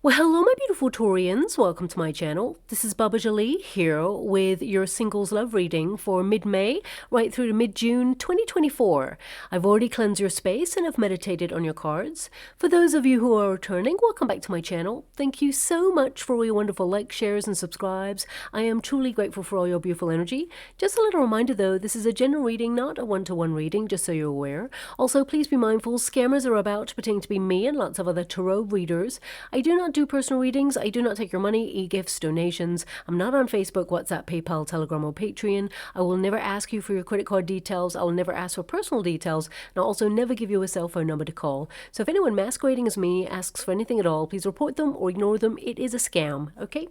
Well, hello, my beautiful Taurians. Welcome to my channel. This is Baba Jolie here with your singles love reading for mid-May right through to mid-June 2024. I've already cleansed your space and have meditated on your cards. For those of you who are returning, welcome back to my channel. Thank you so much for all your wonderful likes, shares, and subscribes. I am truly grateful for all your beautiful energy. Just a little reminder though, this is a general reading, not a one-to-one reading, just so you're aware. Also, please be mindful, scammers are about to pretend to be me and lots of other tarot readers. I do not do personal readings. I do not take your money, e-gifts, donations. I'm not on Facebook, WhatsApp, PayPal, Telegram, or Patreon. I will never ask you for your credit card details. I will never ask for personal details. And I'll also never give you a cell phone number to call. So if anyone masquerading as me asks for anything at all, please report them or ignore them. It is a scam, okay?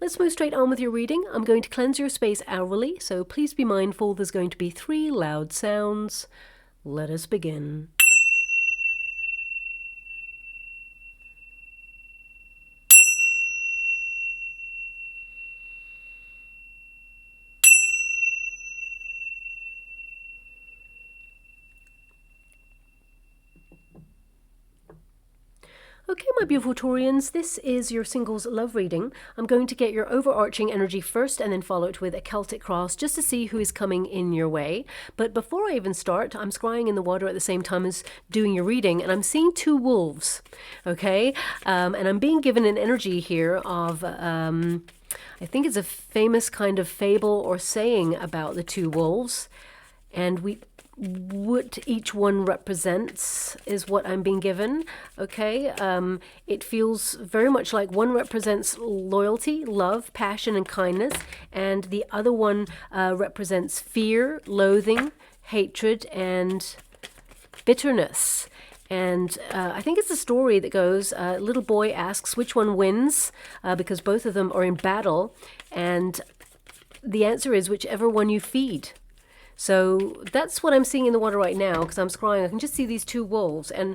Let's move straight on with your reading. I'm going to cleanse your space hourly, so please be mindful there's going to be 3 loud sounds. Let us begin. Okay, my beautiful Taurians, this is your singles love reading. I'm going to get your overarching energy first and then follow it with a Celtic cross just to see who is coming in your way. But before I even start, I'm scrying in the water at the same time as doing your reading, and I'm seeing 2 wolves, okay? And I'm being given an energy here of, I think it's a famous kind of fable or saying about the 2 wolves. And what each one represents is what I'm being given, okay? It feels very much like one represents loyalty, love, passion, and kindness, and the other one represents fear, loathing, hatred, and bitterness. And I think it's a story that goes, little boy asks which one wins, because both of them are in battle, and the answer is whichever one you feed. So that's what I'm seeing in the water right now, because I'm scrying. I can just see these 2 wolves, and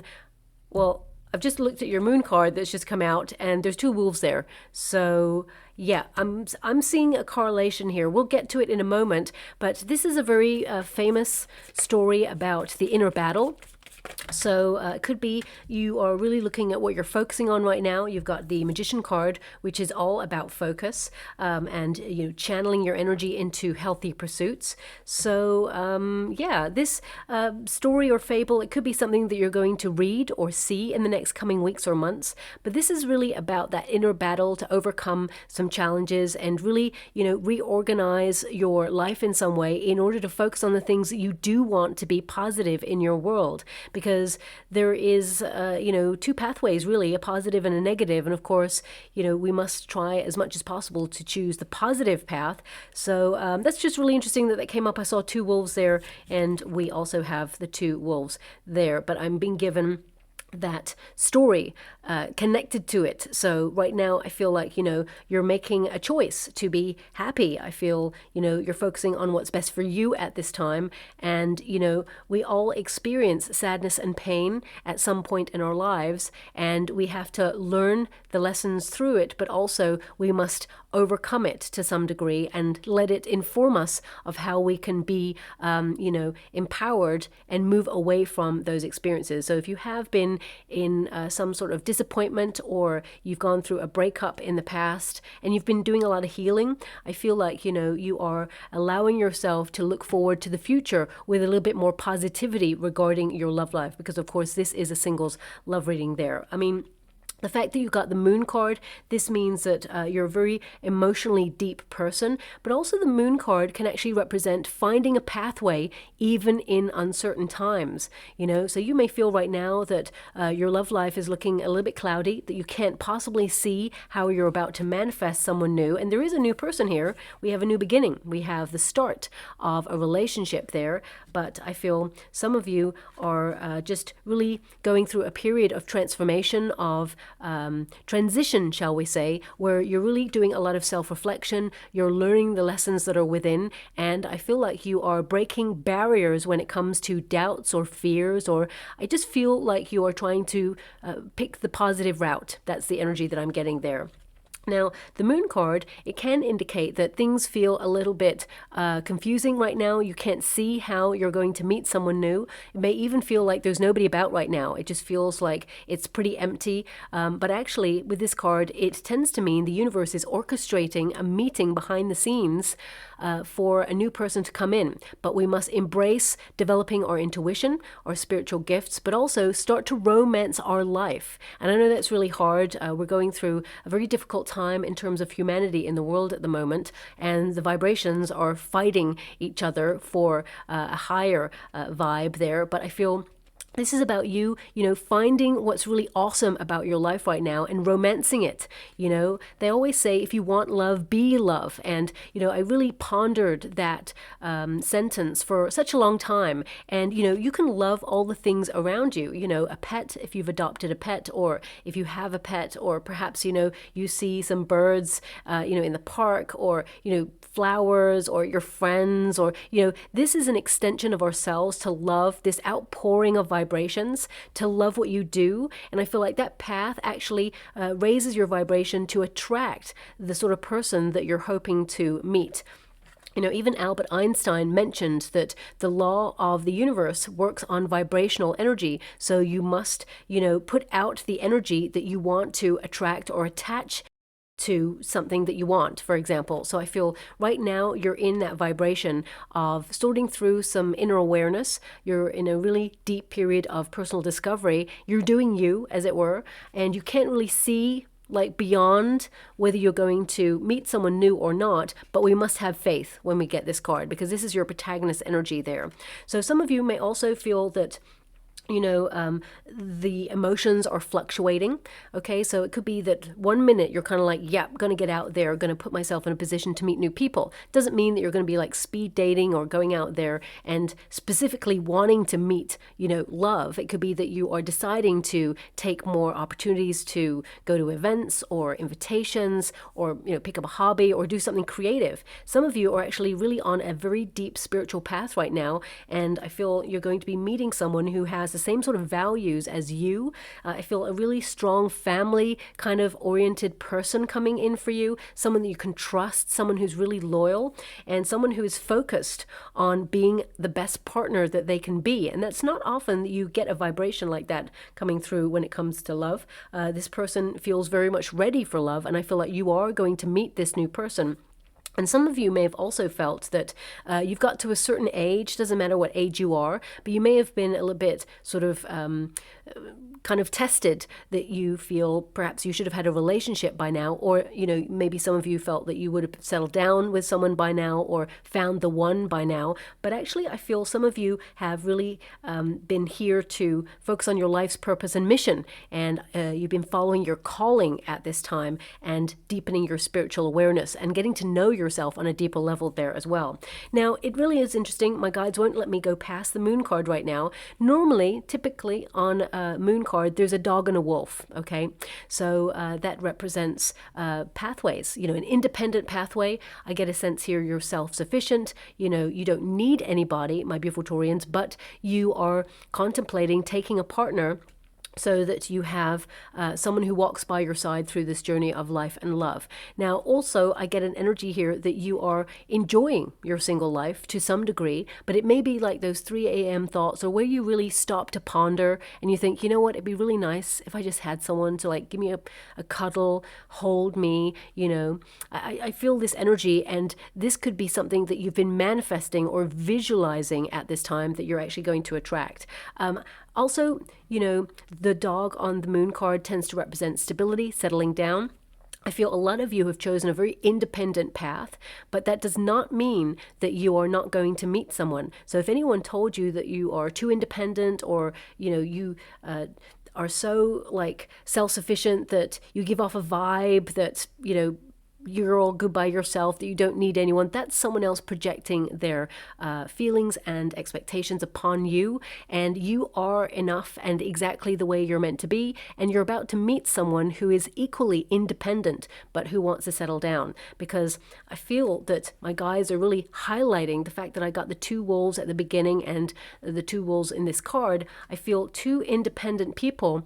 well, I've just looked at your moon card that's just come out, and there's 2 wolves there. So yeah, I'm seeing a correlation here. We'll get to it in a moment, but this is a very famous story about the inner battle. So it could be you are really looking at what you're focusing on right now. You've got the Magician card, which is all about focus and channeling your energy into healthy pursuits. So yeah, this story or fable, it could be something that you're going to read or see in the next coming weeks or months. But this is really about that inner battle to overcome some challenges and really, reorganize your life in some way in order to focus on the things that you do want to be positive in your world. Because there is, 2 pathways, really, a positive and a negative. And of course, we must try as much as possible to choose the positive path. So that's just really interesting that came up. I saw 2 wolves there, and we also have the 2 wolves there. But I'm being given that story connected to it. So right now I feel like you're making a choice to be happy. I feel you're focusing on what's best for you at this time, and we all experience sadness and pain at some point in our lives, and we have to learn the lessons through it, but also we must overcome it to some degree and let it inform us of how we can be empowered and move away from those experiences. So if you have been in some sort of disappointment, or you've gone through a breakup in the past and you've been doing a lot of healing, I feel like you are allowing yourself to look forward to the future with a little bit more positivity regarding your love life, because of course this is a singles love reading there. I mean, the fact that you got the moon card, this means that you're a very emotionally deep person, but also the moon card can actually represent finding a pathway even in uncertain times. So you may feel right now that your love life is looking a little bit cloudy, that you can't possibly see how you're about to manifest someone new. And there is a new person here. We have a new beginning. We have the start of a relationship there. But I feel some of you are just really going through a period of transformation, of transition, shall we say, where you're really doing a lot of self-reflection, you're learning the lessons that are within, and I feel like you are breaking barriers when it comes to doubts or fears, or I just feel like you are trying to pick the positive route. That's the energy that I'm getting there. Now, the moon card, it can indicate that things feel a little bit confusing right now. You can't see how you're going to meet someone new. It may even feel like there's nobody about right now. It just feels like it's pretty empty. But actually, with this card, it tends to mean the universe is orchestrating a meeting behind the scenes for a new person to come in. But we must embrace developing our intuition, our spiritual gifts, but also start to romance our life. And I know that's really hard. We're going through a very difficult time in terms of humanity in the world at the moment, and the vibrations are fighting each other for a higher vibe there. But I feel this is about you, finding what's really awesome about your life right now and romancing it. They always say, if you want love, be love. And, I really pondered that sentence for such a long time. And, you can love all the things around you, a pet, if you've adopted a pet, or if you have a pet, or perhaps, you see some birds, in the park, or, flowers, or your friends, or, this is an extension of ourselves to love, this outpouring of vibrations, to love what you do. And I feel like that path actually raises your vibration to attract the sort of person that you're hoping to meet. Even Albert Einstein mentioned that the law of the universe works on vibrational energy. So you must, put out the energy that you want to attract or attach to something that you want, for example. So I feel right now you're in that vibration of sorting through some inner awareness. You're in a really deep period of personal discovery. You're doing you, as it were, and you can't really see beyond whether you're going to meet someone new or not, but we must have faith when we get this card, because this is your protagonist energy there. So some of you may also feel that the emotions are fluctuating. Okay, so it could be that 1 minute you're kind of like, yeah, I'm going to get out there, going to put myself in a position to meet new people. Doesn't mean that you're going to be like speed dating or going out there and specifically wanting to meet, love. It could be that you are deciding to take more opportunities to go to events or invitations, or, pick up a hobby or do something creative. Some of you are actually really on a very deep spiritual path right now, and I feel you're going to be meeting someone who has the same sort of values as you. I feel a really strong family kind of oriented person coming in for you, someone that you can trust, someone who's really loyal, and someone who is focused on being the best partner that they can be. And that's not often that you get a vibration like that coming through when it comes to love. This person feels very much ready for love, and I feel like you are going to meet this new person. And some of you may have also felt that you've got to a certain age, doesn't matter what age you are, but you may have been a little bit sort of kind of tested, that you feel perhaps you should have had a relationship by now, or, maybe some of you felt that you would have settled down with someone by now or found the one by now. But actually, I feel some of you have really been here to focus on your life's purpose and mission, and you've been following your calling at this time and deepening your spiritual awareness and getting to know yourself on a deeper level there as well. Now, it really is interesting. My guides won't let me go past the moon card right now. Normally, typically on a moon card, there's a dog and a wolf, okay? So that represents pathways, an independent pathway. I get a sense here you're self-sufficient, you don't need anybody, my beautiful Taurians, but you are contemplating taking a partner so that you have someone who walks by your side through this journey of life and love. Now, also, I get an energy here that you are enjoying your single life to some degree, but it may be like those 3 a.m. thoughts, or where you really stop to ponder and you think, what, it'd be really nice if I just had someone to give me a cuddle, hold me, I feel this energy, and this could be something that you've been manifesting or visualizing at this time that you're actually going to attract. Also, the dog on the moon card tends to represent stability, settling down. I feel a lot of you have chosen a very independent path, but that does not mean that you are not going to meet someone. So if anyone told you that you are too independent, or, you are so self-sufficient that you give off a vibe that, you're all good by yourself, that you don't need anyone, that's someone else projecting their feelings and expectations upon you, and you are enough and exactly the way you're meant to be, and you're about to meet someone who is equally independent but who wants to settle down. Because I feel that my guides are really highlighting the fact that I got the 2 wolves at the beginning and the 2 wolves in this card. I feel 2 independent people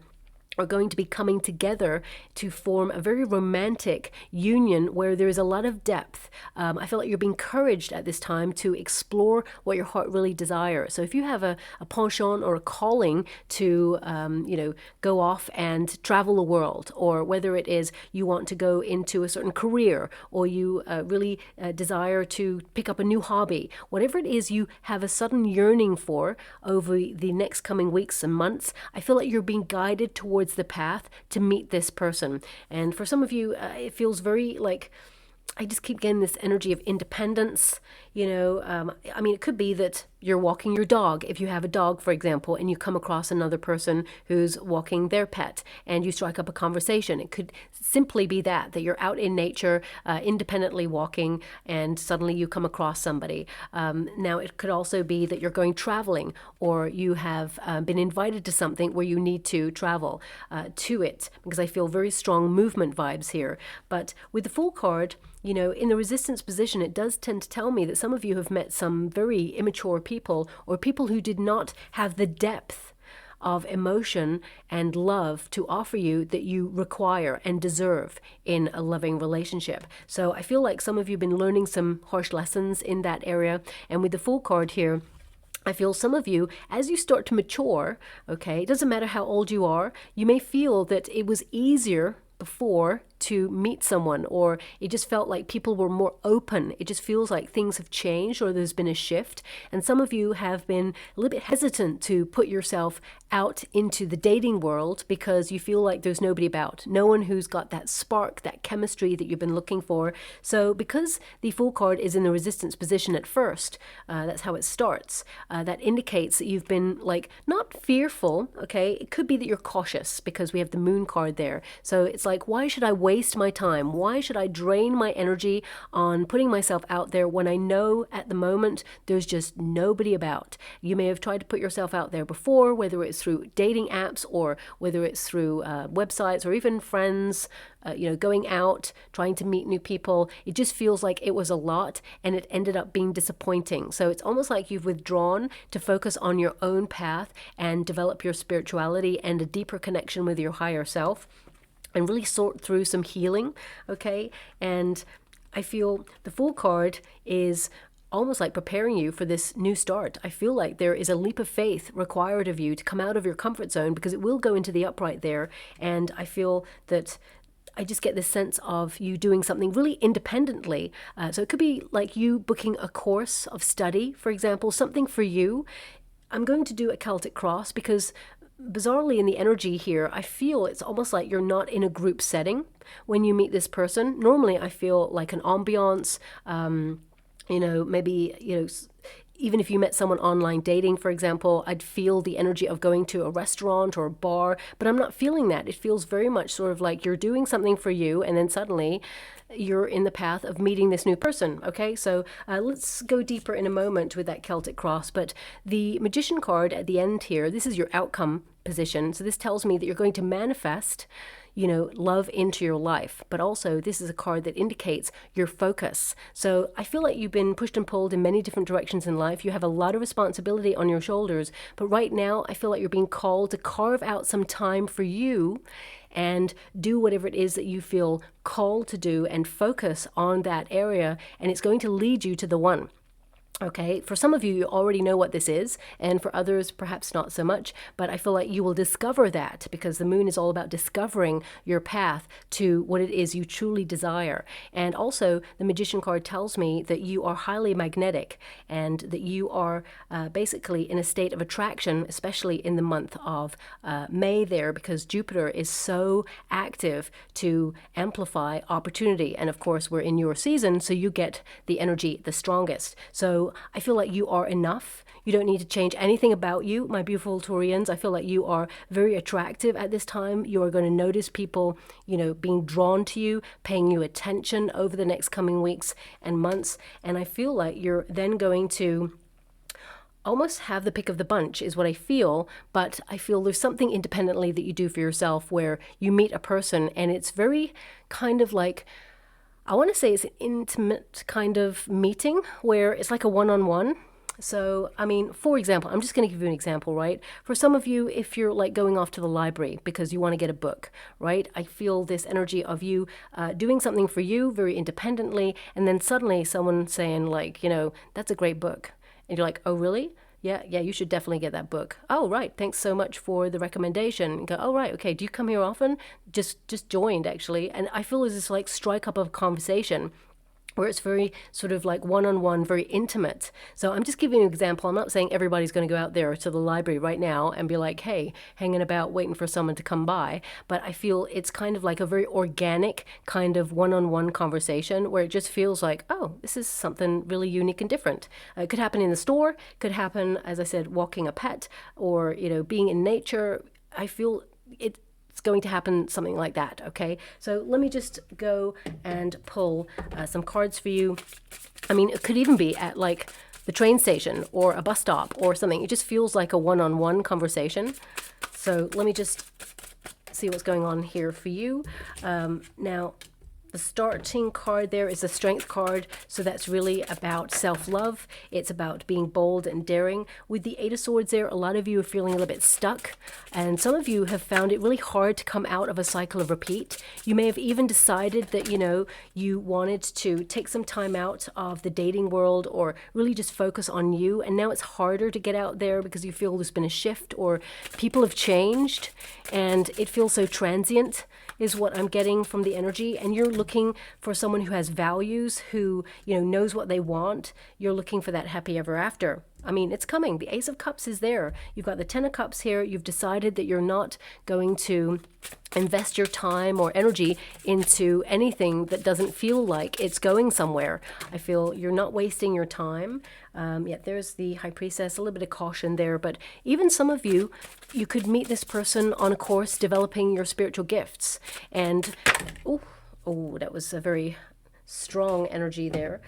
are going to be coming together to form a very romantic union where there is a lot of depth. I feel like you're being encouraged at this time to explore what your heart really desires. So if you have a penchant or a calling to, go off and travel the world, or whether it is you want to go into a certain career, or you really desire to pick up a new hobby, whatever it is you have a sudden yearning for over the next coming weeks and months, I feel like you're being guided towards the path to meet this person. And for some of you, it feels very like, I just keep getting this energy of independence. It could be that you're walking your dog. If you have a dog, for example, and you come across another person who's walking their pet and you strike up a conversation, it could simply be that you're out in nature, independently walking, and suddenly you come across somebody. Now, it could also be that you're going traveling, or you have been invited to something where you need to travel to it, because I feel very strong movement vibes here. But with the Fool card, in the resistance position, it does tend to tell me that some of you have met some very immature people, or people who did not have the depth of emotion and love to offer you that you require and deserve in a loving relationship. So I feel like some of you have been learning some harsh lessons in that area. And with the Fool card here, I feel some of you, as you start to mature, okay, it doesn't matter how old you are, you may feel that it was easier before to meet someone, or it just felt like people were more open. It just feels like things have changed, or there's been a shift. And some of you have been a little bit hesitant to put yourself out into the dating world because you feel like there's nobody about, no one who's got that spark, that chemistry that you've been looking for. So because the Fool card is in the resistance position at first, that's how it starts, that indicates that you've been not fearful, okay? It could be that you're cautious because we have the Moon card there. So it's like, why should I waste my time? Why should I drain my energy on putting myself out there when I know at the moment there's just nobody about? You may have tried to put yourself out there before, whether it's through dating apps, or whether it's through websites, or even friends, going out, trying to meet new people. It just feels like it was a lot, and it ended up being disappointing. So it's almost like you've withdrawn to focus on your own path and develop your spirituality and a deeper connection with your higher self, and really sort through some healing, okay? And I feel the Fool card is almost like preparing you for this new start. I feel like there is a leap of faith required of you to come out of your comfort zone, because it will go into the upright there. And I feel that I just get this sense of you doing something really independently. So it could be like you booking a course of study, for example, something for you. I'm going to do a Celtic cross because bizarrely in the energy here, I feel it's almost like you're not in a group setting when you meet this person. Normally I feel like an ambiance, even if you met someone online dating, for example, I'd feel the energy of going to a restaurant or a bar, but I'm not feeling that. It feels very much sort of like you're doing something for you, and then suddenly you're in the path of meeting this new person, okay? So let's go deeper in a moment with that Celtic cross. But the Magician card at the end here, this is your outcome position. So this tells me that you're going to manifest love into your life. But also this is a card that indicates your focus. So I feel like you've been pushed and pulled in many different directions in life. You have a lot of responsibility on your shoulders, but right now I feel like you're being called to carve out some time for you and do whatever it is that you feel called to do, and focus on that area, and it's going to lead you to the one. Okay, for some of you, you already know what this is, and for others, perhaps not so much, but I feel like you will discover that, because the Moon is all about discovering your path to what it is you truly desire. And also, the Magician card tells me that you are highly magnetic, and that you are basically in a state of attraction, especially in the month of May there, because Jupiter is so active to amplify opportunity. And of course, we're in your season, so you get the energy the strongest. So I feel like you are enough. You don't need to change anything about you, my beautiful Taurians. I feel like you are very attractive at this time. You are going to notice people, being drawn to you, paying you attention over the next coming weeks and months. And I feel like you're then going to almost have the pick of the bunch, is what I feel. But I feel there's something independently that you do for yourself where you meet a person, and it's very kind of like, I want to say it's an intimate kind of meeting where it's like a one-on-one. So, I mean, for example, I'm just going to give you an example, right? For some of you, if you're like going off to the library because you want to get a book, right? I feel this energy of you doing something for you very independently, and then suddenly someone saying, like, you know, that's a great book. And you're like, oh, really? Yeah, you should definitely get that book. Oh, right. Thanks so much for the recommendation. And go, oh, right. Okay. Do you come here often? Just joined, actually. And I feel there's this like strike up of conversation where it's very sort of like one-on-one, very intimate. So I'm just giving you an example. I'm not saying everybody's going to go out there to the library right now and be like, hey, hanging about waiting for someone to come by. But I feel it's kind of like a very organic kind of one-on-one conversation where it just feels like, oh, this is something really unique and different. It could happen in the store, could happen, as I said, walking a pet, or, you know, being in nature. I feel it's going to happen something like that. Okay, so let me just go and pull some cards for you. I mean, it could even be at like the train station or a bus stop or something. It just feels like a one-on-one conversation. So let me just see what's going on here for you. Now, the starting card there is a strength card, so that's really about self-love. It's about being bold and daring. With the Eight of Swords there, a lot of you are feeling a little bit stuck, and some of you have found it really hard to come out of a cycle of repeat. You may have even decided that, you know, you wanted to take some time out of the dating world or really just focus on you, and now it's harder to get out there because you feel there's been a shift or people have changed, and it feels so transient is what I'm getting from the energy. And you're looking for someone who has values, who, you know, knows what they want. You're looking for that happy ever after. I mean, it's coming. The Ace of Cups is there. You've got the Ten of Cups here. You've decided that you're not going to invest your time or energy into anything that doesn't feel like it's going somewhere. I feel you're not wasting your time. Yet there's the High Priestess, a little bit of caution there. But even some of you, you could meet this person on a course developing your spiritual gifts. And, oh, that was a very strong energy there.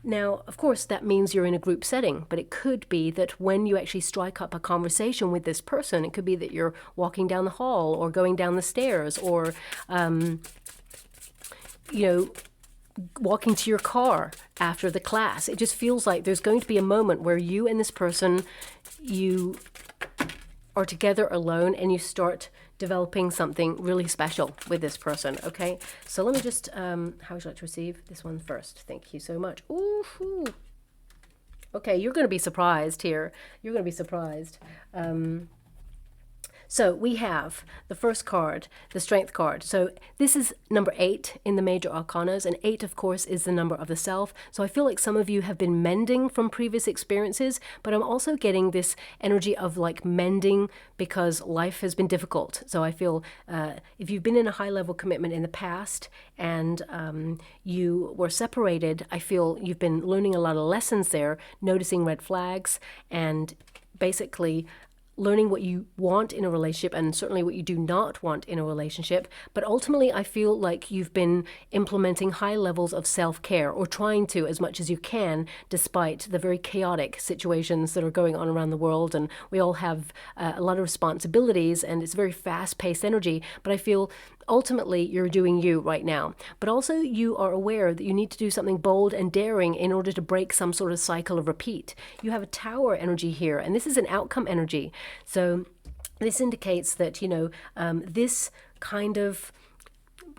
Now, of course, that means you're in a group setting, but it could be that when you actually strike up a conversation with this person, it could be that you're walking down the hall or going down the stairs or, you know, walking to your car after the class. It just feels like there's going to be a moment where you and this person, you are together alone and you start developing something really special with this person. Okay, so let me just how would you like to receive this one first? Thank you so much. Ooh. Okay, you're going to be surprised here. You're going to be surprised. So we have the first card, the Strength card. So this is number 8 in the major arcanas, and 8, of course, is the number of the self. So I feel like some of you have been mending from previous experiences, but I'm also getting this energy of like mending because life has been difficult. So I feel if you've been in a high-level commitment in the past and you were separated, I feel you've been learning a lot of lessons there, noticing red flags, and basically learning what you want in a relationship and certainly what you do not want in a relationship. But ultimately, I feel like you've been implementing high levels of self-care, or trying to as much as you can, despite the very chaotic situations that are going on around the world. And we all have a lot of responsibilities, and it's very fast-paced energy. But I feel ultimately you're doing you right now. But also you are aware that you need to do something bold and daring in order to break some sort of cycle of repeat. You have a Tower energy here, and this is an outcome energy. So this indicates that, you know, this kind of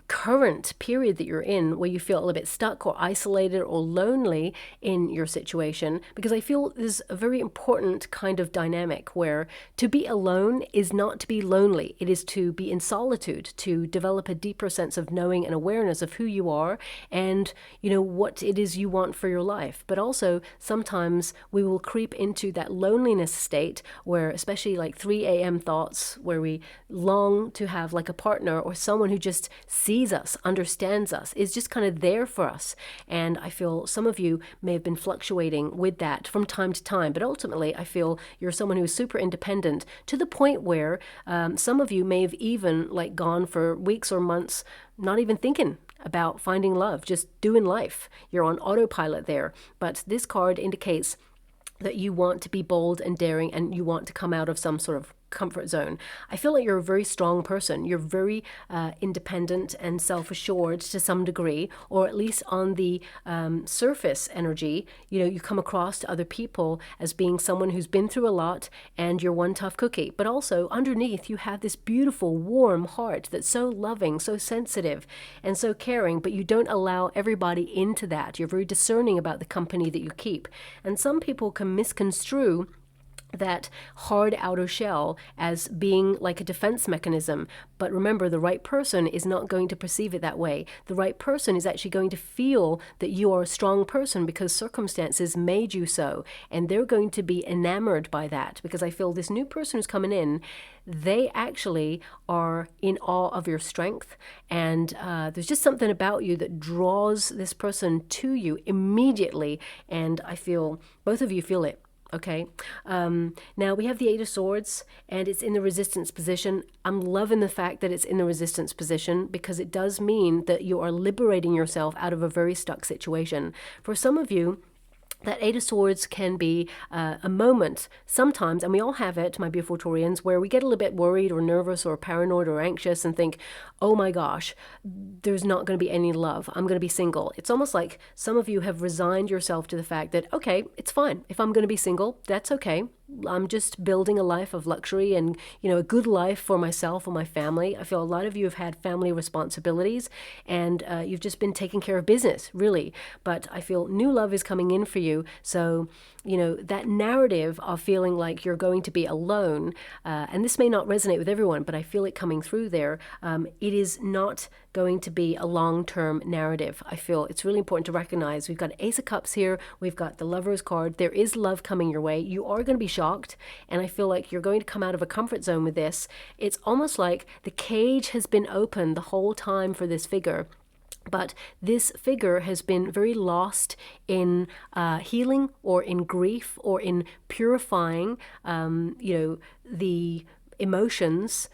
current period that you're in, where you feel a little bit stuck or isolated or lonely in your situation, because I feel there's a very important kind of dynamic where to be alone is not to be lonely. It is to be in solitude, to develop a deeper sense of knowing and awareness of who you are and, you know, what it is you want for your life. But also sometimes we will creep into that loneliness state where, especially like 3 a.m. thoughts, where we long to have like a partner or someone who just sees us, understands us, is just kind of there for us. And I feel some of you may have been fluctuating with that from time to time, but ultimately I feel you're someone who is super independent, to the point where some of you may have even like gone for weeks or months not even thinking about finding love, just doing life. You're on autopilot there. But this card indicates that you want to be bold and daring, and you want to come out of some sort of comfort zone. I feel like you're a very strong person. You're very independent and self-assured to some degree, or at least on the surface energy. You know, you come across to other people as being someone who's been through a lot and you're one tough cookie. But also underneath you have this beautiful, warm heart that's so loving, so sensitive, and so caring, but you don't allow everybody into that. You're very discerning about the company that you keep. And some people can misconstrue that hard outer shell as being like a defense mechanism. But remember, the right person is not going to perceive it that way. The right person is actually going to feel that you are a strong person because circumstances made you so. And they're going to be enamored by that, because I feel this new person who's coming in, they actually are in awe of your strength. And there's just something about you that draws this person to you immediately. And I feel both of you feel it. Okay, now we have the Eight of Swords, and it's in the resistance position. I'm loving the fact that it's in the resistance position because it does mean that you are liberating yourself out of a very stuck situation. For some of you, that Eight of Swords can be a moment sometimes, and we all have it, my beautiful Taurians, where we get a little bit worried or nervous or paranoid or anxious and think, oh my gosh, there's not going to be any love. I'm going to be single. It's almost like some of you have resigned yourself to the fact that, okay, it's fine. If I'm going to be single, that's okay. I'm just building a life of luxury and, you know, a good life for myself and my family. I feel a lot of you have had family responsibilities and you've just been taking care of business, really. But I feel new love is coming in for you. So, you know, that narrative of feeling like you're going to be alone, and this may not resonate with everyone, but I feel it coming through there. It is not going to be a long-term narrative. I feel it's really important to recognize we've got Ace of Cups here. We've got the Lover's card. There is love coming your way. You are going to be shocked, and I feel like you're going to come out of a comfort zone with this. It's almost like the cage has been open the whole time for this figure. But this figure has been very lost in healing or in grief or in purifying, you know, the emotions,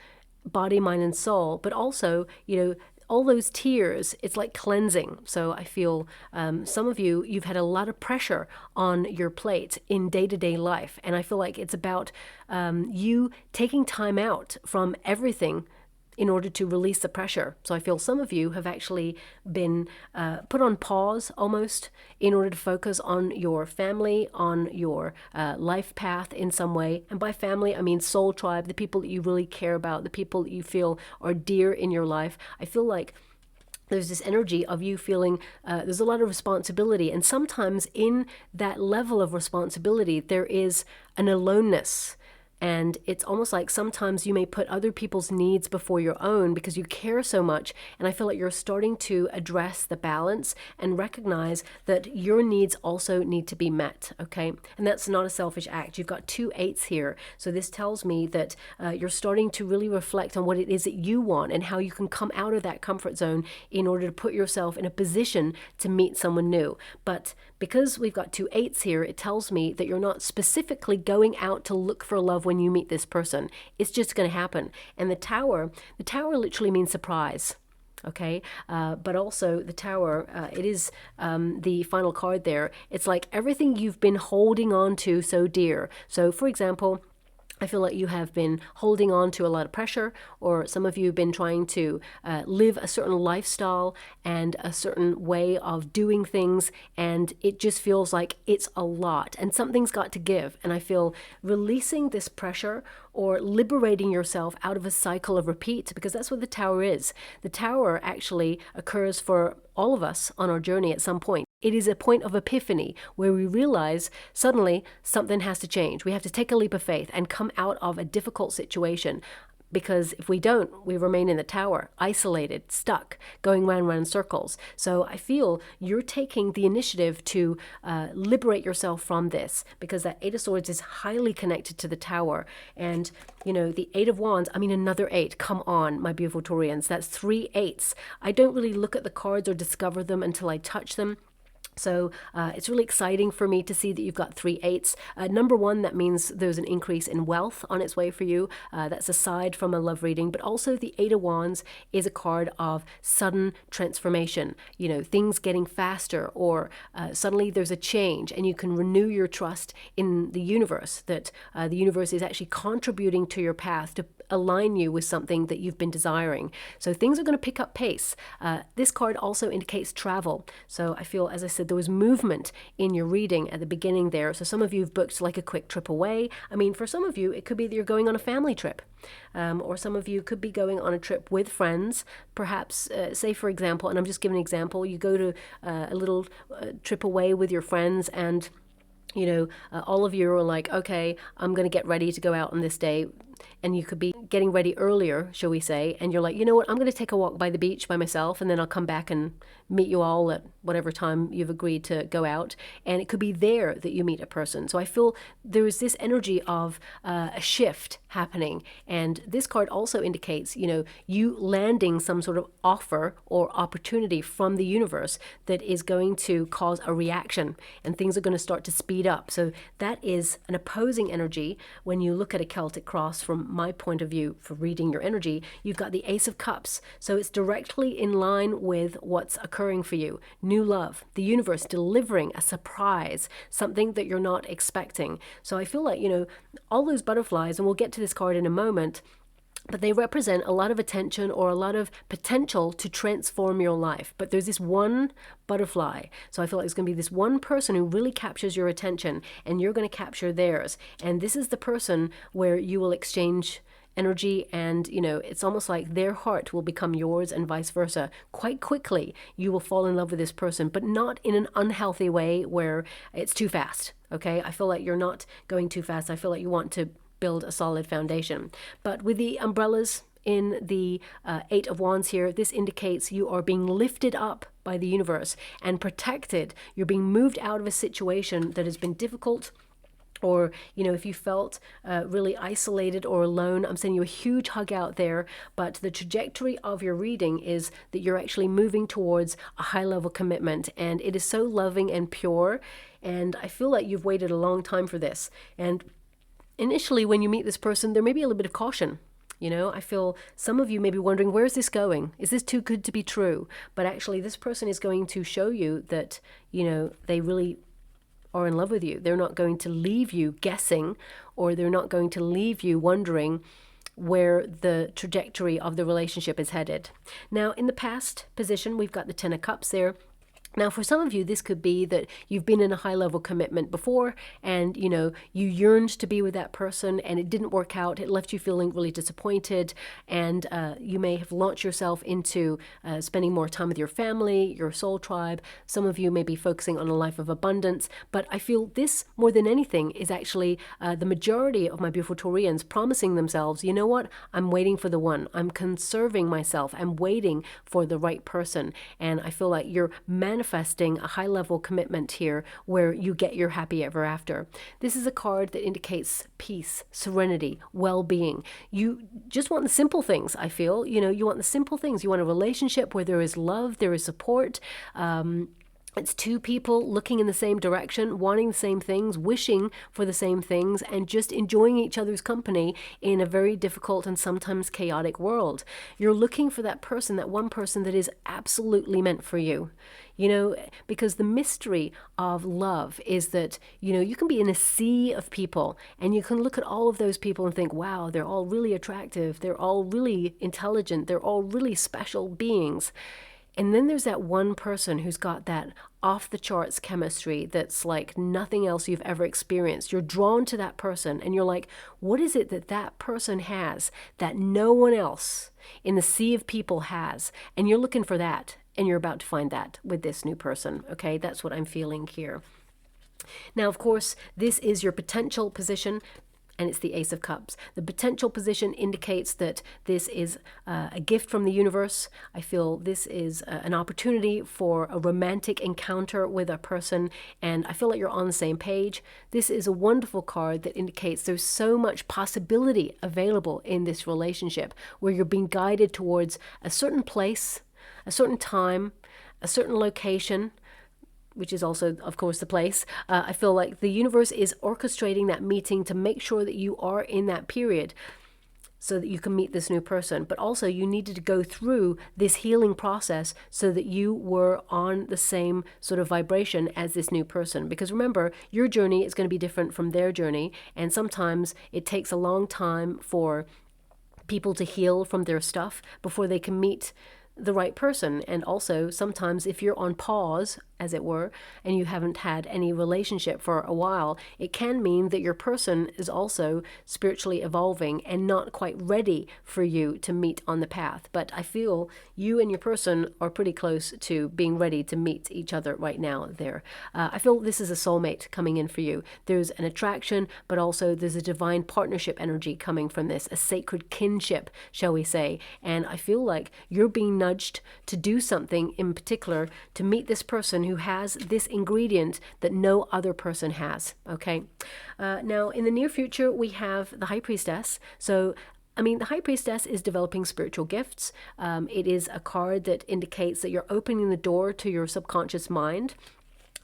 body, mind, and soul. But also, you know, all those tears, it's like cleansing. So I feel some of you, you've had a lot of pressure on your plate in day-to-day life. And I feel like it's about you taking time out from everything in order to release the pressure. So I feel some of you have actually been put on pause almost in order to focus on your family, on your life path in some way. And by family, I mean soul tribe, the people that you really care about, the people that you feel are dear in your life. I feel like there's this energy of you feeling there's a lot of responsibility. And sometimes in that level of responsibility, there is an aloneness. And it's almost like sometimes you may put other people's needs before your own because you care so much. And I feel like you're starting to address the balance and recognize that your needs also need to be met, okay? And that's not a selfish act. You've got 2 8s here. So this tells me that you're starting to really reflect on what it is that you want and how you can come out of that comfort zone in order to put yourself in a position to meet someone new. But because we've got 2 8s here, it tells me that you're not specifically going out to look for love when you meet this person. It's just going to happen. And the tower literally means surprise. Okay, but also the tower, it is the final card there. It's like everything you've been holding on to so dear. So for example, I feel like you have been holding on to a lot of pressure, or some of you have been trying to live a certain lifestyle and a certain way of doing things, and it just feels like it's a lot and something's got to give. And I feel releasing this pressure or liberating yourself out of a cycle of repeat, because that's what the tower is. The tower actually occurs for all of us on our journey at some point. It is a point of epiphany where we realize suddenly something has to change. We have to take a leap of faith and come out of a difficult situation. Because if we don't, we remain in the tower, isolated, stuck, going round in circles. So I feel you're taking the initiative to liberate yourself from this, because that 8 of Swords is highly connected to the tower. And, you know, the 8 of Wands, I mean, another 8. Come on, my beautiful Taurians. That's 3 8s. I don't really look at the cards or discover them until I touch them. So it's really exciting for me to see that you've got 3 8s. Number one, that means there's an increase in wealth on its way for you. That's aside from a love reading, but also the 8 of Wands is a card of sudden transformation. You know, things getting faster, or suddenly there's a change, and you can renew your trust in the universe, that the universe is actually contributing to your path to align you with something that you've been desiring. So things are going to pick up pace. This card also indicates travel. So I feel, as I said, there was movement in your reading at the beginning there. So some of you have booked like a quick trip away. I mean, for some of you, it could be that you're going on a family trip. Or some of you could be going on a trip with friends. Perhaps, say for example, and I'm just giving an example, you go to a little trip away with your friends, and you know, all of you are like, okay, I'm going to get ready to go out on this day. And you could be getting ready earlier, shall we say, and you're like, you know what, I'm going to take a walk by the beach by myself, and then I'll come back and meet you all at whatever time you've agreed to go out. And it could be there that you meet a person. So I feel there is this energy of a shift happening. And this card also indicates, you know, you landing some sort of offer or opportunity from the universe that is going to cause a reaction, and things are going to start to speed up. So that is an opposing energy. When you look at a Celtic cross, from my point of view for reading your energy, you've got the Ace of Cups. So it's directly in line with what's occurring for you. New love, the universe delivering a surprise, something that you're not expecting. So I feel like, you know, all those butterflies, and we'll get to this card in a moment, but they represent a lot of attention or a lot of potential to transform your life. But there's this one butterfly. So I feel like it's going to be this one person who really captures your attention, and you're going to capture theirs. And this is the person where you will exchange energy, and you know, it's almost like their heart will become yours and vice versa. Quite quickly you will fall in love with this person, but not in an unhealthy way where it's too fast. Okay, I feel like you're not going too fast. I feel like you want to build a solid foundation. But with the umbrellas in the 8 of Wands here, this indicates you are being lifted up by the universe and protected. You're being moved out of a situation that has been difficult, or, you know, if you felt really isolated or alone, I'm sending you a huge hug out there. But the trajectory of your reading is that you're actually moving towards a high level commitment, and it is so loving and pure. And I feel like you've waited a long time for this. And initially, when you meet this person, there may be a little bit of caution. You know, I feel some of you may be wondering, where is this going? Is this too good to be true? But actually, this person is going to show you that, you know, they really are in love with you. They're not going to leave you guessing, or they're not going to leave you wondering where the trajectory of the relationship is headed. Now, in the past position, we've got the 10 of Cups there. Now, for some of you, this could be that you've been in a high-level commitment before, and, you know, you yearned to be with that person, and it didn't work out. It left you feeling really disappointed, and you may have launched yourself into spending more time with your family, your soul tribe. Some of you may be focusing on a life of abundance, but I feel this, more than anything, is actually the majority of my beautiful Taurians promising themselves, you know what, I'm waiting for the one. I'm conserving myself. I'm waiting for the right person, and I feel like you're manifesting a high-level commitment here where you get your happy ever after. This is a card that indicates peace, serenity, well-being. You just want the simple things, I feel. You know, you want the simple things. You want a relationship where there is love, there is support. It's two people looking in the same direction, wanting the same things, wishing for the same things, and just enjoying each other's company in a very difficult and sometimes chaotic world. You're looking for that person, that one person that is absolutely meant for you. You know, because the mystery of love is that, you know, you can be in a sea of people, and you can look at all of those people and think, wow, they're all really attractive. They're all really intelligent. They're all really special beings. And then there's that one person who's got that off the charts chemistry that's like nothing else you've ever experienced. You're drawn to that person, and you're like, what is it that that person has that no one else in the sea of people has? And you're looking for that, and you're about to find that with this new person. Okay, that's what I'm feeling here. Now, of course, this is your potential position, and it's the Ace of Cups. The potential position indicates that this is a gift from the universe. I feel this is an opportunity for a romantic encounter with a person, and I feel like you're on the same page. This is a wonderful card that indicates there's so much possibility available in this relationship, where you're being guided towards a certain place, a certain time, a certain location, which is also, of course, the place. I feel like the universe is orchestrating that meeting to make sure that you are in that period so that you can meet this new person. But also you needed to go through this healing process so that you were on the same sort of vibration as this new person. Because remember, your journey is going to be different from their journey. And sometimes it takes a long time for people to heal from their stuff before they can meet the right person. And also sometimes if you're on pause, as it were, and you haven't had any relationship for a while, it can mean that your person is also spiritually evolving and not quite ready for you to meet on the path. But I feel you and your person are pretty close to being ready to meet each other right now there. I feel this is a soulmate coming in for you. There's an attraction, but also there's a divine partnership energy coming from this, a sacred kinship, shall we say. And I feel like you're being nudged to do something in particular to meet this person who has this ingredient that no other person has. Okay. Now, in the near future, we have the High Priestess. So the High Priestess is developing spiritual gifts. It is a card that indicates that you're opening the door to your subconscious mind.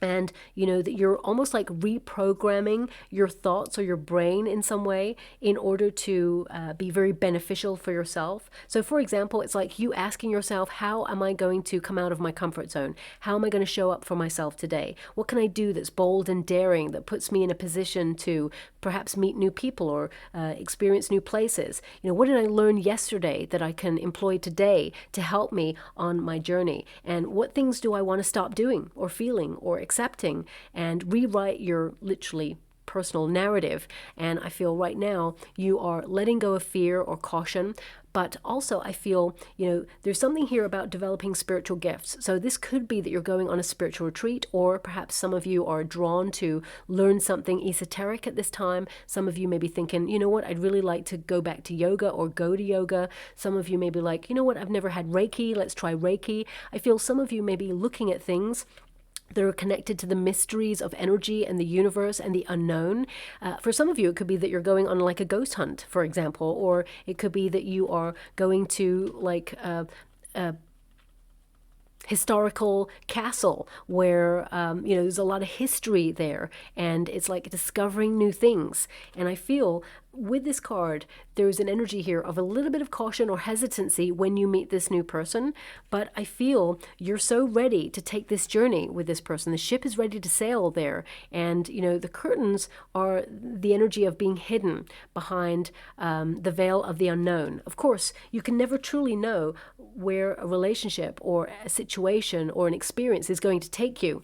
And, that you're almost like reprogramming your thoughts or your brain in some way in order to be very beneficial for yourself. So, for example, it's like you asking yourself, how am I going to come out of my comfort zone? How am I going to show up for myself today? What can I do that's bold and daring, that puts me in a position to perhaps meet new people or experience new places? What did I learn yesterday that I can employ today to help me on my journey? And what things do I want to stop doing or feeling or accepting, and rewrite your literally personal narrative? And I feel right now you are letting go of fear or caution, but also I feel, there's something here about developing spiritual gifts. So this could be that you're going on a spiritual retreat, or perhaps some of you are drawn to learn something esoteric at this time. Some of you may be thinking, I'd really like to go back to yoga or go to yoga. Some of you may be like, I've never had Reiki, let's try Reiki. I feel some of you may be looking at things that are connected to the mysteries of energy and the universe and the unknown. For some of you, it could be that you're going on like a ghost hunt, for example, or it could be that you are going to like a historical castle where, there's a lot of history there, and it's like discovering new things. And I feel with this card, there's an energy here of a little bit of caution or hesitancy when you meet this new person. But I feel you're so ready to take this journey with this person. The ship is ready to sail there. And, the curtains are the energy of being hidden behind the veil of the unknown. Of course, you can never truly know where a relationship or a situation or an experience is going to take you.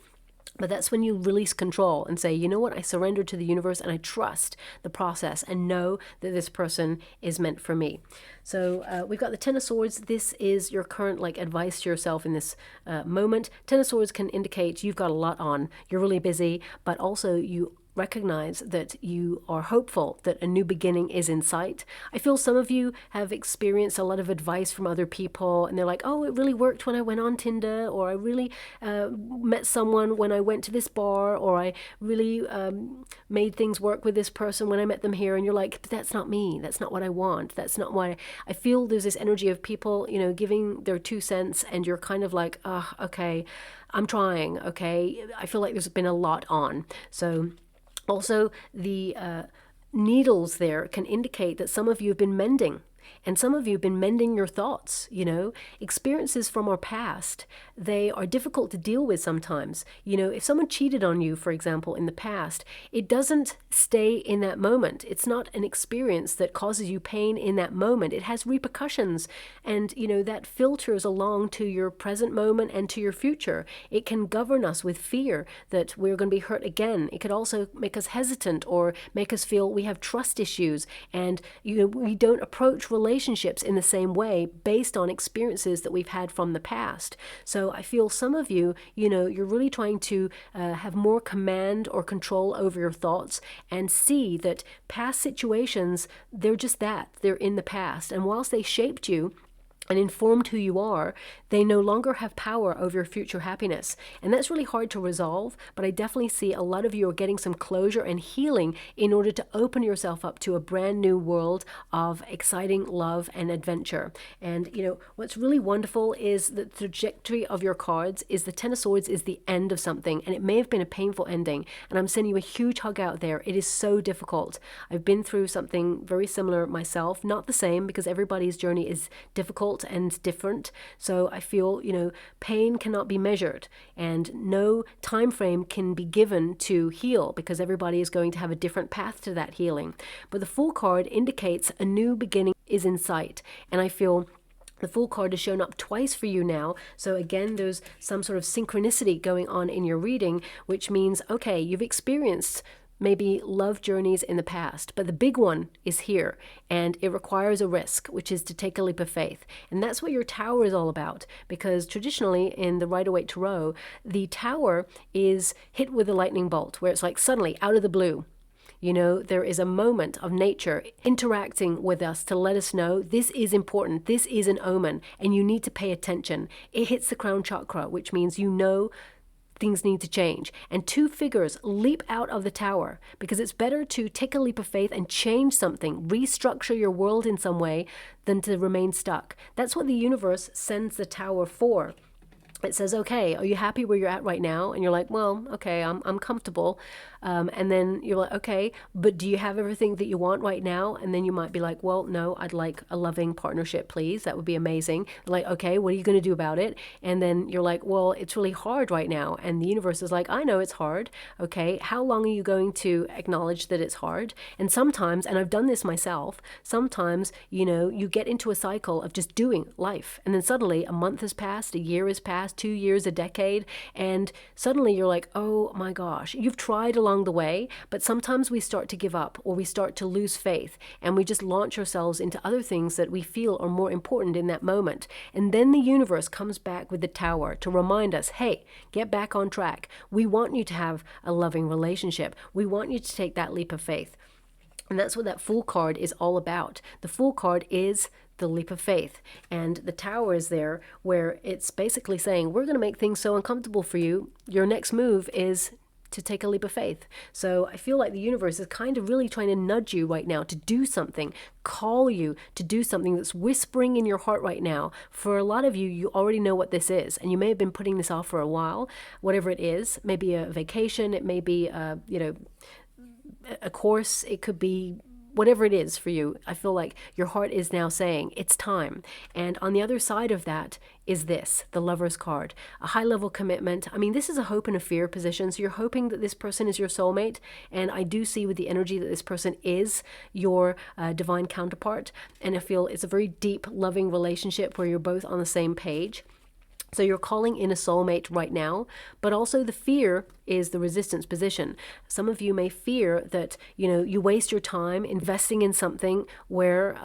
But that's when you release control and say, I surrender to the universe and I trust the process and know that this person is meant for me. So we've got the Ten of Swords. This is your current advice to yourself in this moment. Ten of Swords can indicate you've got a lot on. You're really busy, but also you recognize that you are hopeful that a new beginning is in sight. I feel some of you have experienced a lot of advice from other people, and they're like, oh, it really worked when I went on Tinder, or I really met someone when I went to this bar, or I really made things work with this person when I met them here. And you're like, but that's not me. That's not what I want. That's not why. I feel there's this energy of people, giving their 2 cents, and you're kind of like, oh, okay, I'm trying. Okay. I feel like there's been a lot on. So also, the needles there can indicate that some of you have been mending. And some of you have been mending your thoughts, experiences from our past. They are difficult to deal with sometimes. If someone cheated on you, for example, in the past, it doesn't stay in that moment. It's not an experience that causes you pain in that moment. It has repercussions. And, that filters along to your present moment and to your future. It can govern us with fear that we're going to be hurt again. It could also make us hesitant or make us feel we have trust issues. And, we don't approach relationships in the same way based on experiences that we've had from the past. So I feel some of you, you're really trying to have more command or control over your thoughts and see that past situations, they're just that. They're in the past. And whilst they shaped you, and informed who you are, they no longer have power over your future happiness. And that's really hard to resolve, but I definitely see a lot of you are getting some closure and healing in order to open yourself up to a brand new world of exciting love and adventure. And you know, what's really wonderful is the trajectory of your cards is the Ten of Swords is the end of something, and it may have been a painful ending. And I'm sending you a huge hug out there. It is so difficult. I've been through something very similar myself, not the same because everybody's journey is difficult and different. So I feel, you know, pain cannot be measured and no time frame can be given to heal because everybody is going to have a different path to that healing. But the Fool card indicates a new beginning is in sight, and I feel the Fool card has shown up twice for you now. So again, there's some sort of synchronicity going on in your reading, which means, okay, you've experienced maybe love journeys in the past, but the big one is here, and it requires a risk, which is to take a leap of faith. And that's what your Tower is all about, because traditionally in the Rider-Waite Tarot, the Tower is hit with a lightning bolt, where it's like suddenly out of the blue. You know, there is a moment of nature interacting with us to let us know this is important, this is an omen, and you need to pay attention. It hits the crown chakra, which means you know things need to change. And two figures leap out of the Tower because it's better to take a leap of faith and change something, restructure your world in some way than to remain stuck. That's what the universe sends the Tower for. It says, okay, are you happy where you're at right now? And you're like, well, okay, I'm comfortable. And then you're like, okay, but do you have everything that you want right now? And then you might be like, well, no, I'd like a loving partnership, please. That would be amazing. Like, okay, what are you going to do about it? And then you're like, well, it's really hard right now. And the universe is like, I know it's hard. Okay, how long are you going to acknowledge that it's hard? And sometimes, and I've done this myself, sometimes, you know, you get into a cycle of just doing life. And then suddenly a month has passed, a year has passed, 2 years, a decade, and suddenly you're like, oh my gosh, you've tried along the way, but sometimes we start to give up or we start to lose faith and we just launch ourselves into other things that we feel are more important in that moment. And then the universe comes back with the Tower to remind us, hey, get back on track. We want you to have a loving relationship. We want you to take that leap of faith. And that's what that Fool card is all about. The Fool card is the leap of faith, and the Tower is there where it's basically saying, we're going to make things so uncomfortable for you. Your next move is to take a leap of faith. So I feel like the universe is kind of really trying to nudge you right now to do something, call you to do something that's whispering in your heart right now. For a lot of you, you already know what this is, and you may have been putting this off for a while. Whatever it is, maybe a vacation, it may be a course, it could be whatever it is for you. I feel like your heart is now saying it's time. And on the other side of that is this, the Lover's card, a high level commitment. I mean, this is a hope and a fear position. So you're hoping that this person is your soulmate. And I do see with the energy that this person is your divine counterpart. And I feel it's a very deep, loving relationship where you're both on the same page. So you're calling in a soulmate right now, but also the fear is the resistance position. Some of you may fear that, you know, you waste your time investing in something where,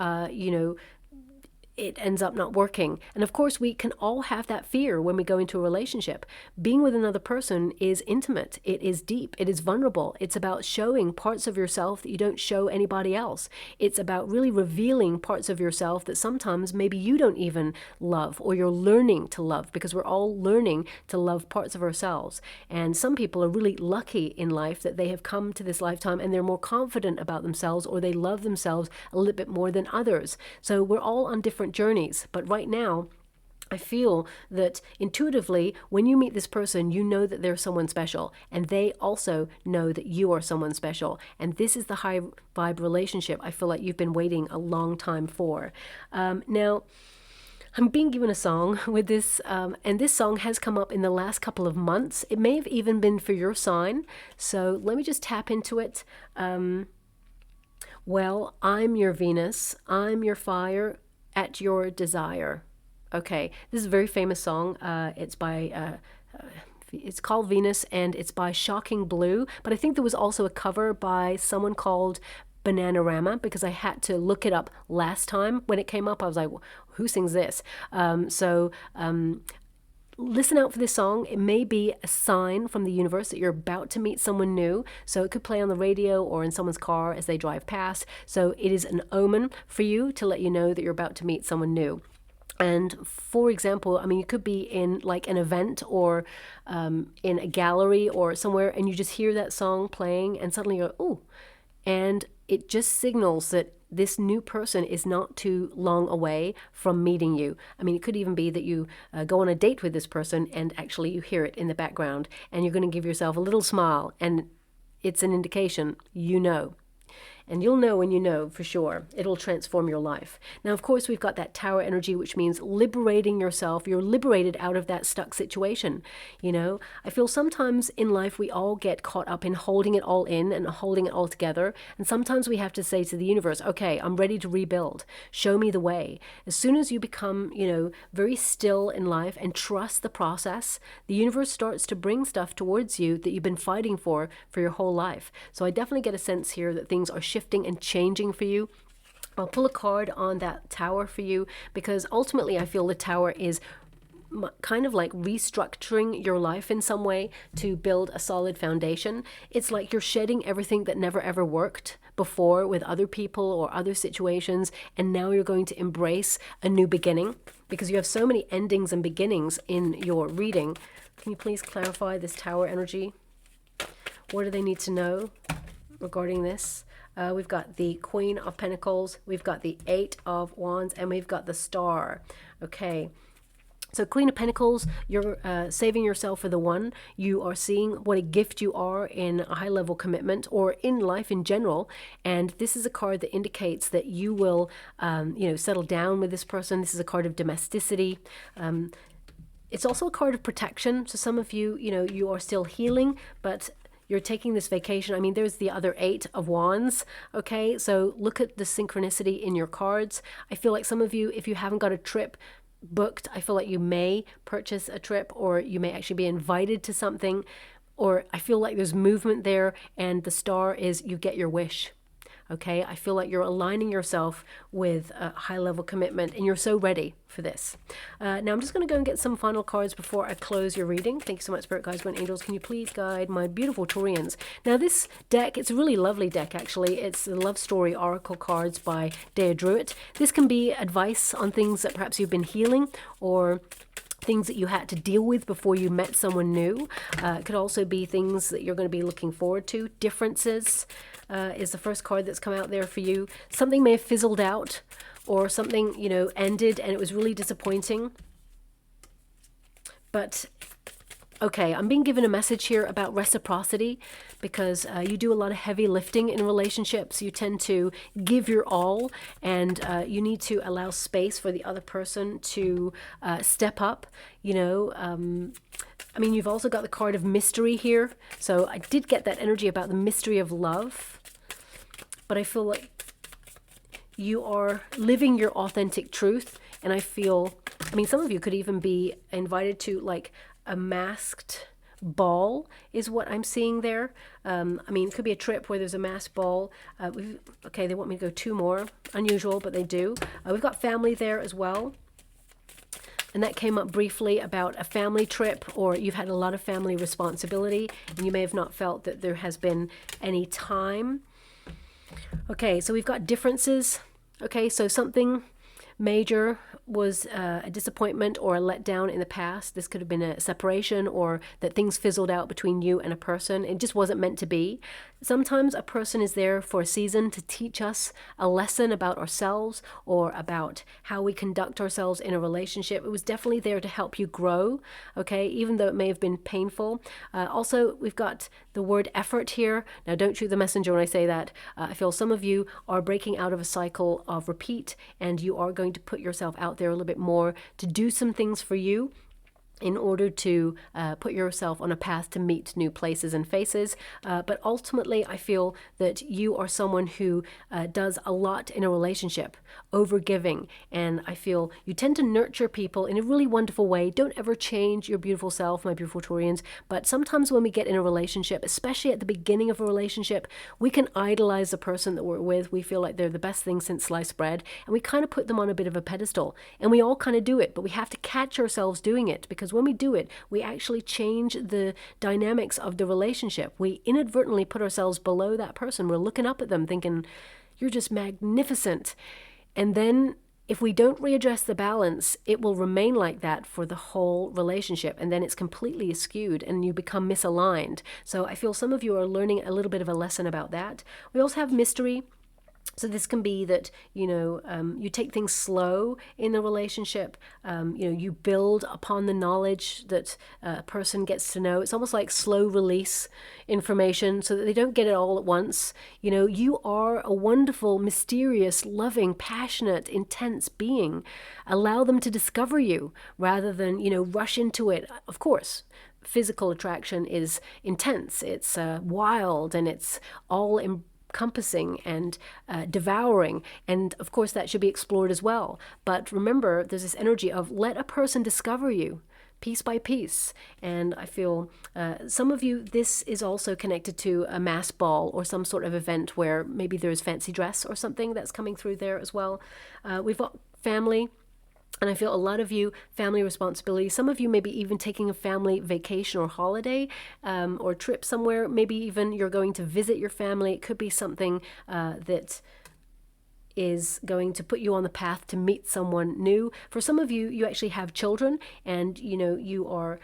it ends up not working. And of course, we can all have that fear when we go into a relationship. Being with another person is intimate. It is deep. It is vulnerable. It's about showing parts of yourself that you don't show anybody else. It's about really revealing parts of yourself that sometimes maybe you don't even love, or you're learning to love, because we're all learning to love parts of ourselves. And some people are really lucky in life that they have come to this lifetime and they're more confident about themselves, or they love themselves a little bit more than others. So we're all on different journeys, but right now I feel that intuitively when you meet this person, you know that they're someone special, and they also know that you are someone special. And this is the high vibe relationship I feel like you've been waiting a long time for. Now I'm being given a song with this, and this song has come up in the last couple of months. It may have even been for your sign, so let me just tap into it. Well, I'm your Venus, I'm your fire, at your desire. Okay, this is a very famous song. It's by, it's called Venus, and it's by Shocking Blue. But I think there was also a cover by someone called Bananarama, because I had to look it up last time when it came up. I was like, who sings this? Listen out for this song. It may be a sign from the universe that you're about to meet someone new. So it could play on the radio or in someone's car as they drive past. So it is an omen for you to let you know that you're about to meet someone new. And for example, I mean, you could be in like an event or in a gallery or somewhere, and you just hear that song playing, and suddenly you go, oh, and it just signals that this new person is not too long away from meeting you. I mean, it could even be that you go on a date with this person and actually you hear it in the background and you're going to give yourself a little smile, and it's an indication you know. And you'll know when you know for sure. It'll transform your life. Now, of course, we've got that Tower energy, which means liberating yourself. You're liberated out of that stuck situation. You know, I feel sometimes in life we all get caught up in holding it all in and holding it all together. And sometimes we have to say to the universe, okay, I'm ready to rebuild. Show me the way. As soon as you become, you know, very still in life and trust the process, the universe starts to bring stuff towards you that you've been fighting for your whole life. So I definitely get a sense here that things are shifting and changing for you. I'll pull a card on that Tower for you because ultimately I feel the Tower is kind of like restructuring your life in some way to build a solid foundation. It's like you're shedding everything that never ever worked before with other people or other situations, and now you're going to embrace a new beginning because you have so many endings and beginnings in your reading. Can you please clarify this Tower energy? What do they need to know regarding this? We've got the Queen of Pentacles, we've got the Eight of Wands, and we've got the Star. Okay. So Queen of Pentacles, you're saving yourself for the one. You are seeing what a gift you are in a high-level commitment or in life in general. And this is a card that indicates that you will, you know, settle down with this person. This is a card of domesticity. It's also a card of protection. So some of you, you know, you are still healing, but you're taking this vacation. I mean, there's the other Eight of Wands. Okay, so look at the synchronicity in your cards. I feel like some of you, if you haven't got a trip booked, I feel like you may purchase a trip, or you may actually be invited to something, or I feel like there's movement there, and the Star is you get your wish. Okay, I feel like you're aligning yourself with a high-level commitment, and you're so ready for this. Now I'm just going to go and get some final cards before I close your reading. Thank you so much, Spirit Guides, and Angels. Can you please guide my beautiful Taurians? Now this deck, it's a really lovely deck actually. It's the Love Story Oracle cards by DREWIT. This can be advice on things that perhaps you've been healing, or things that you had to deal with before you met someone new. It could also be things that you're going to be looking forward to. Differences is the first card that's come out there for you. Something may have fizzled out, or something, you know, ended and it was really disappointing. But okay, I'm being given a message here about reciprocity, because you do a lot of heavy lifting in relationships. You tend to give your all, and you need to allow space for the other person to step up, you know. I mean, you've also got the card of mystery here. So I did get that energy about the mystery of love, but I feel like you are living your authentic truth. And I feel, I mean, some of you could even be invited to like a masked ball is what I'm seeing there. I mean, it could be a trip where there's a masked ball. Okay, they want me to go two more. Unusual, but they do. We've got family there as well. And that came up briefly about a family trip, or you've had a lot of family responsibility and you may have not felt that there has been any time. Okay, so we've got differences. Okay, so something major was a disappointment or a letdown in the past. This could have been a separation, or that things fizzled out between you and a person. It just wasn't meant to be. Sometimes a person is there for a season to teach us a lesson about ourselves, or about how we conduct ourselves in a relationship. It was definitely there to help you grow, okay, even though it may have been painful. Also, we've got the word effort here. Now, don't shoot the messenger when I say that. I feel some of you are breaking out of a cycle of repeat, and you are going to put yourself out there a little bit more to do some things for you in order to put yourself on a path to meet new places and faces. But ultimately, I feel that you are someone who does a lot in a relationship, overgiving. And I feel you tend to nurture people in a really wonderful way. Don't ever change your beautiful self, my beautiful Taurians. But sometimes when we get in a relationship, especially at the beginning of a relationship, we can idolize the person that we're with. We feel like they're the best thing since sliced bread. And we kind of put them on a bit of a pedestal. And we all kind of do it, but we have to catch ourselves doing it, because when we do it, we actually change the dynamics of the relationship. We inadvertently put ourselves below that person. We're looking up at them thinking, you're just magnificent. And then if we don't readjust the balance, it will remain like that for the whole relationship, and then it's completely skewed and you become misaligned. So I feel some of you are learning a little bit of a lesson about that. We also have mystery. So this can be that, you take things slow in the relationship. You build upon the knowledge that a person gets to know. It's almost like slow release information so that they don't get it all at once. You are a wonderful, mysterious, loving, passionate, intense being. Allow them to discover you rather than, rush into it. Of course, physical attraction is intense. It's wild, and it's all encompassing and devouring, and of course that should be explored as well. But remember, there's this energy of let a person discover you piece by piece. And I feel some of you, this is also connected to a mass ball or some sort of event where maybe there's fancy dress or something that's coming through there as well. We've got family. And I feel a lot of you, family responsibility. Some of you maybe even taking a family vacation or holiday or trip somewhere. Maybe even you're going to visit your family. It could be something that is going to put you on the path to meet someone new. For some of you, you actually have children, and you are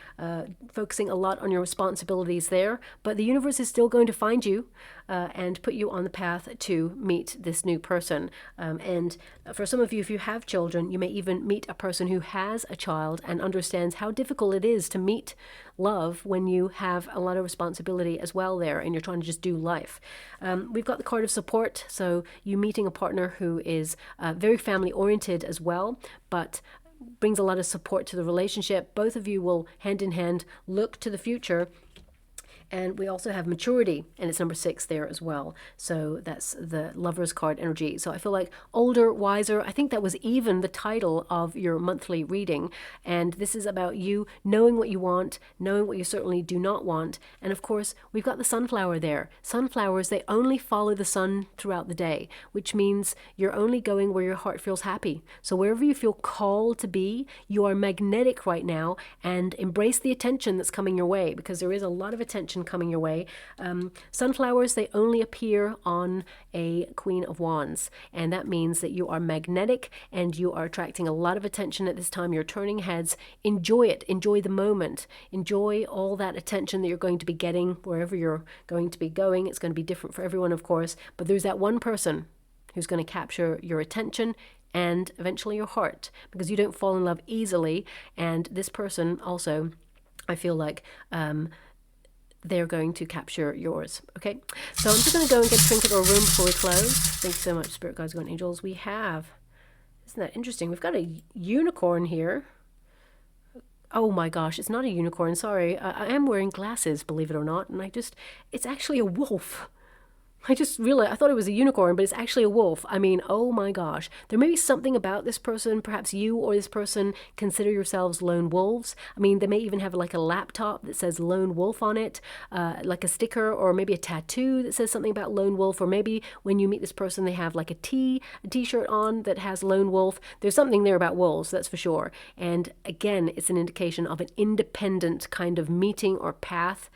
focusing a lot on your responsibilities there, but the universe is still going to find you and put you on the path to meet this new person. And for some of you, if you have children, you may even meet a person who has a child and understands how difficult it is to meet love when you have a lot of responsibility as well there and you're trying to just do life. We've got the card of support, so you meeting a partner who is very family oriented as well, but brings a lot of support to the relationship. Both of you will hand in hand look to the future. And we also have maturity, and it's number 6 there as well. So that's the Lover's card energy. So I feel like older, wiser. I think that was even the title of your monthly reading. And this is about you knowing what you want, knowing what you certainly do not want. And of course, we've got the sunflower there. Sunflowers, they only follow the sun throughout the day, which means you're only going where your heart feels happy. So wherever you feel called to be, you are magnetic right now, and embrace the attention that's coming your way, because there is a lot of attention coming your way. Sunflowers, they only appear on a Queen of Wands, and that means that you are magnetic and you are attracting a lot of attention at this time. You're turning heads. Enjoy it. Enjoy the moment. Enjoy all that attention that you're going to be getting wherever you're going to be going. It's going to be different for everyone, of course, but there's that one person who's going to capture your attention and eventually your heart, because you don't fall in love easily. And this person also, I feel like they're going to capture yours. Okay, so I'm just going to go and get a trinket or a room before we close. Thank you so much, Spirit Guides, Guardian Angels. We have, isn't that interesting? We've got a unicorn here. Oh my gosh, it's not a unicorn. Sorry, I am wearing glasses, believe it or not, and it's actually a wolf. I just realized, I thought it was a unicorn, but it's actually a wolf. I mean, oh my gosh. There may be something about this person, perhaps you or this person consider yourselves lone wolves. I mean, they may even have like a laptop that says lone wolf on it, like a sticker, or maybe a tattoo that says something about lone wolf, or maybe when you meet this person, they have like a t-shirt on that has lone wolf. There's something there about wolves, that's for sure. And again, it's an indication of an independent kind of meeting or path.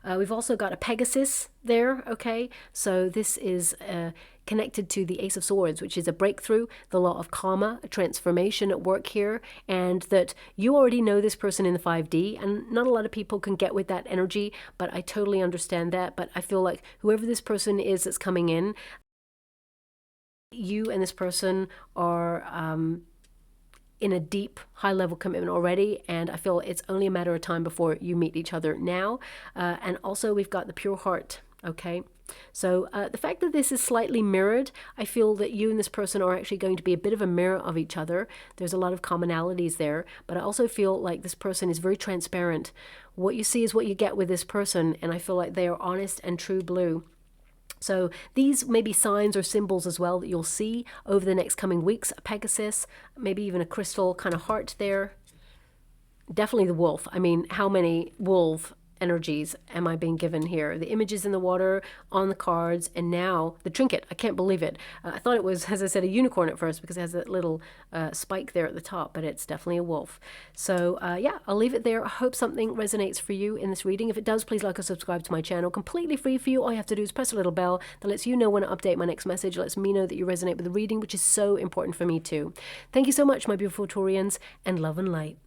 We've also got a Pegasus there, okay? So this is connected to the Ace of Swords, which is a breakthrough, the law of karma, a transformation at work here, and that you already know this person in the 5D, and not a lot of people can get with that energy, but I totally understand that. But I feel like whoever this person is that's coming in, you and this person are in a deep, high-level commitment already, and I feel it's only a matter of time before you meet each other now. And also, we've got the pure heart, okay? So the fact that this is slightly mirrored, I feel that you and this person are actually going to be a bit of a mirror of each other. There's a lot of commonalities there, but I also feel like this person is very transparent. What you see is what you get with this person, and I feel like they are honest and true blue. So these may be signs or symbols as well that you'll see over the next coming weeks. A Pegasus, maybe even a crystal kind of heart there. Definitely the wolf. I mean, how many wolf energies am I being given here? The images in the water, on the cards, and now the trinket. I can't believe it. I thought it was, as I said, a unicorn at first because it has that little spike there at the top, but it's definitely a wolf. So yeah, I'll leave it there. I hope something resonates for you in this reading. If it does, please like or subscribe to my channel. Completely free for you. All you have to do is press a little bell that lets you know when I update my next message. It lets me know that you resonate with the reading, which is so important for me too. Thank you so much, my beautiful Taurians, and love and light.